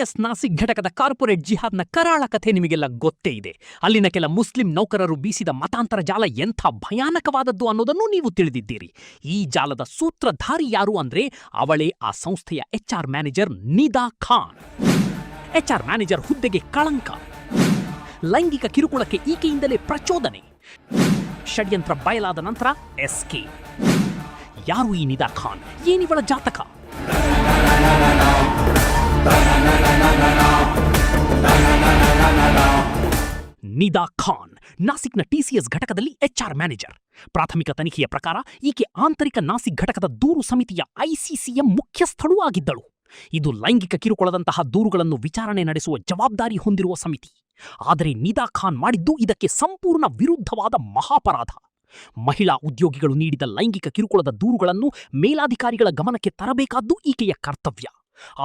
IS Nashik ಘಟಕದ corporate ಜಿಹಾದ್ನ ಕರಾಳ ಕಥೆ ನಿಮಗೆಲ್ಲ ಗೊತ್ತೇ ಇದೆ. ಅಲ್ಲಿನ ಕೆಲ ಮುಸ್ಲಿಂ ನೌಕರರು ಬೀಸಿದ ಮತಾಂತರ ಜಾಲ ಎಂಥ ಭಯಾನಕವಾದದ್ದು ಅನ್ನೋದನ್ನು ನೀವು ತಿಳಿದಿದ್ದೀರಿ. ಈ ಜಾಲದ ಸೂತ್ರಧಾರಿ ಯಾರು ಅಂದ್ರೆ ಅವಳೇ ಆ ಸಂಸ್ಥೆಯ HR manager Nida Khan. HR manager ಹುದ್ದೆಗೆ ಕಳಂಕ, ಲೈಂಗಿಕ ಕಿರುಕುಳಕ್ಕೆ ಈಕೆಯಿಂದಲೇ ಪ್ರಚೋದನೆ, ಷಡ್ಯಂತ್ರ ಬಯಲಾದ ನಂತರ ಎಸ್ಕೇಪ್. ಯಾರು ಈ ನಿದಾ ಖಾನ್? ಏನಿವಳ ಜಾತಕ? ನಿದಾ ಖಾನ್ ನಾಸಿಕ್ನ TCS ಘಟಕದಲ್ಲಿ HR ಮ್ಯಾನೇಜರ್. ಪ್ರಾಥಮಿಕ ತನಿಖೆಯ ಪ್ರಕಾರ ಈಕೆ ಆಂತರಿಕ ನಾಸಿಕ್ ಘಟಕದ ದೂರು ಸಮಿತಿಯ ICCಯ ಮುಖ್ಯಸ್ಥಳೂ ಆಗಿದ್ದಳು. ಇದು ಲೈಂಗಿಕ ಕಿರುಕುಳದಂತಹ ದೂರುಗಳನ್ನು ವಿಚಾರಣೆ ನಡೆಸುವ ಜವಾಬ್ದಾರಿ ಹೊಂದಿರುವ ಸಮಿತಿ. ಆದರೆ ನಿದಾ ಖಾನ್ ಮಾಡಿದ್ದು ಇದಕ್ಕೆ ಸಂಪೂರ್ಣ ವಿರುದ್ಧವಾದ ಮಹಾಪರಾಧ. ಮಹಿಳಾ ಉದ್ಯೋಗಿಗಳು ನೀಡಿದ ಲೈಂಗಿಕ ಕಿರುಕುಳದ ದೂರುಗಳನ್ನು ಮೇಲಾಧಿಕಾರಿಗಳ ಗಮನಕ್ಕೆ ತರಬೇಕಾದ್ದು ಈಕೆಯ ಕರ್ತವ್ಯ.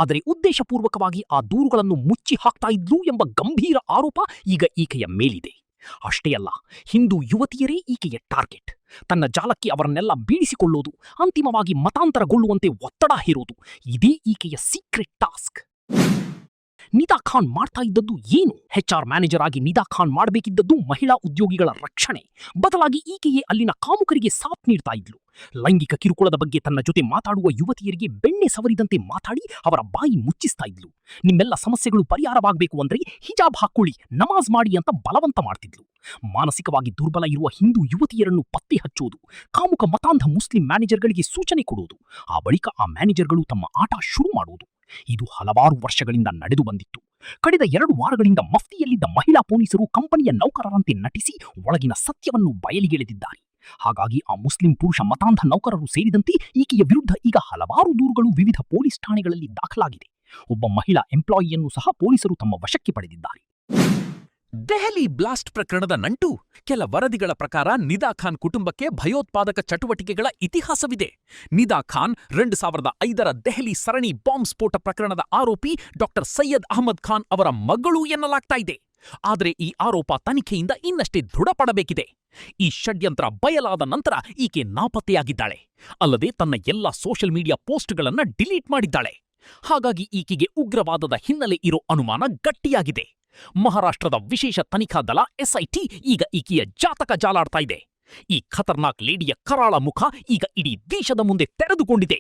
ಆದರೆ ಉದ್ದೇಶಪೂರ್ವಕವಾಗಿ ಆ ದೂರುಗಳನ್ನು ಮುಚ್ಚಿ ಹಾಕ್ತಾ ಇದ್ಲು ಎಂಬ ಗಂಭೀರ ಆರೋಪ ಈಗ ಈಕೆಯ ಮೇಲಿದೆ. ಅಷ್ಟೇ ಅಲ್ಲ, ಹಿಂದೂ ಯುವತಿಯರೇ ಈಕೆಯ ಟಾರ್ಗೆಟ್. ತನ್ನ ಜಾಲಕ್ಕೆ ಅವರನ್ನೆಲ್ಲ ಬೀಳಿಸಿಕೊಳ್ಳೋದು, ಅಂತಿಮವಾಗಿ ಮತಾಂತರಗೊಳ್ಳುವಂತೆ ಒತ್ತಡ ಹೇರೋದು, ಇದೇ ಈಕೆಯ ಸೀಕ್ರೆಟ್ ಟಾಸ್ಕ್. ನಿದಾ ಖಾನ್ ಮಾಡ್ತಾ ಇದ್ದದ್ದು ಏನು? HR ಮ್ಯಾನೇಜರ್ ಆಗಿ ನಿದಾ ಖಾನ್ ಮಾಡಬೇಕಿದ್ದದ್ದು ಮಹಿಳಾ ಉದ್ಯೋಗಿಗಳ ರಕ್ಷಣೆ. ಬದಲಾಗಿ ಈಕೆಯೇ ಅಲ್ಲಿನ ಕಾಮುಕರಿಗೆ ಸಾಥ್ ನೀಡ್ತಾ ಇದ್ಲು. ಲೈಂಗಿಕ ಕಿರುಕುಳದ ಬಗ್ಗೆ ತನ್ನ ಜೊತೆ ಮಾತಾಡುವ ಯುವತಿಯರಿಗೆ ಬೆಣ್ಣೆ ಸವರಿದಂತೆ ಮಾತಾಡಿ ಅವರ ಬಾಯಿ ಮುಚ್ಚಿಸ್ತಾ ಇದ್ಲು. ನಿಮ್ಮೆಲ್ಲ ಸಮಸ್ಯೆಗಳು ಪರಿಹಾರವಾಗಬೇಕು ಅಂದ್ರೆ ಹಿಜಾಬ್ ಹಾಕೊಳ್ಳಿ, ನಮಾಜ್ ಮಾಡಿ ಅಂತ ಬಲವಂತ ಮಾಡ್ತಿದ್ಲು. ಮಾನಸಿಕವಾಗಿ ದುರ್ಬಲ ಇರುವ ಹಿಂದೂ ಯುವತಿಯರನ್ನು ಪತ್ತೆ ಹಚ್ಚೋದು, ಕಾಮುಕ ಮತಾಂಧ ಮುಸ್ಲಿಂ ಮ್ಯಾನೇಜರ್ಗಳಿಗೆ ಸೂಚನೆ ಕೊಡೋದು, ಆ ಬಳಿಕ ಆ ಮ್ಯಾನೇಜರ್ಗಳು ತಮ್ಮ ಆಟ ಶುರು ಮಾಡೋದು. ಇದು ಹಲವಾರು ವರ್ಷಗಳಿಂದ ನಡೆದು ಬಂದಿತ್ತು. ಕಳೆದ 2 ವಾರಗಳಿಂದ ಮಫ್ತಿಯಲ್ಲಿದ್ದ ಮಹಿಳಾ ಪೊಲೀಸರು ಕಂಪನಿಯ ನೌಕರರಂತೆ ನಟಿಸಿ ಒಳಗಿನ ಸತ್ಯವನ್ನು ಬಯಲಿಗೆಳೆದಿದ್ದಾರೆ. ಹಾಗಾಗಿ ಆ ಮುಸ್ಲಿಂ ಪುರುಷ ಮತಾಂಧ ನೌಕರರು ಸೇರಿದಂತೆ ಈಕೆಯ ವಿರುದ್ಧ ಈಗ ಹಲವಾರು ದೂರುಗಳು ವಿವಿಧ ಪೊಲೀಸ್ ಠಾಣೆಗಳಲ್ಲಿ ದಾಖಲಾಗಿದೆ. ಒಬ್ಬ ಮಹಿಳಾ ಎಂಪ್ಲಾಯಿಯನ್ನು ಸಹ ಪೊಲೀಸರು ತಮ್ಮ ವಶಕ್ಕೆ ಪಡೆದಿದ್ದಾರೆ. ದೆಹಲಿ ಬ್ಲಾಸ್ಟ್ ಪ್ರಕರಣದ ನಂಟು. ಕೆಲ ವರದಿಗಳ ಪ್ರಕಾರ ನಿದಾ ಖಾನ್ ಕುಟುಂಬಕ್ಕೆ ಭಯೋತ್ಪಾದಕ ಚಟುವಟಿಕೆಗಳ ಇತಿಹಾಸವಿದೆ. ನಿದಾ ಖಾನ್ 2005ರ ದೆಹಲಿ ಸರಣಿ ಬಾಂಬ್ ಸ್ಫೋಟ ಪ್ರಕರಣದ ಆರೋಪಿ ಡಾಕ್ಟರ್ ಸೈಯದ್ ಅಹಮದ್ ಖಾನ್ ಅವರ ಮಗಳು ಎನ್ನಲಾಗ್ತಾ ಇದೆ. ಆದರೆ ಈ ಆರೋಪ ತನಿಖೆಯಿಂದ ಇನ್ನಷ್ಟೇ ದೃಢಪಡಬೇಕಿದೆ. ಈ ಷಡ್ಯಂತ್ರ ಬಯಲಾದ ನಂತರ ಈಕೆ ನಾಪತ್ತೆಯಾಗಿದ್ದಾಳೆ. ಅಲ್ಲದೆ ತನ್ನ ಎಲ್ಲ ಸೋಷಿಯಲ್ ಮೀಡಿಯಾ ಪೋಸ್ಟ್ಗಳನ್ನ ಡಿಲೀಟ್ ಮಾಡಿದ್ದಾಳೆ. ಹಾಗಾಗಿ ಈಕೆಗೆ ಉಗ್ರವಾದದ ಹಿನ್ನೆಲೆ ಇರೋ ಅನುಮಾನ ಗಟ್ಟಿಯಾಗಿದೆ. ಮಹಾರಾಷ್ಟ್ರದ ವಿಶೇಷ ತನಿಖಾ ದಳ SIT ಈಗ ಈಕೆಯ ಜಾತಕ ಜಾಲಾಡ್ತಾ ಇದೆ. ಈ ಖತರ್ನಾಕ್ ಲೇಡಿಯ ಕರಾಳ ಮುಖ ಈಗ ಇಡೀ ದೇಶದ ಮುಂದೆ ತೆರೆದುಕೊಂಡಿದೆ.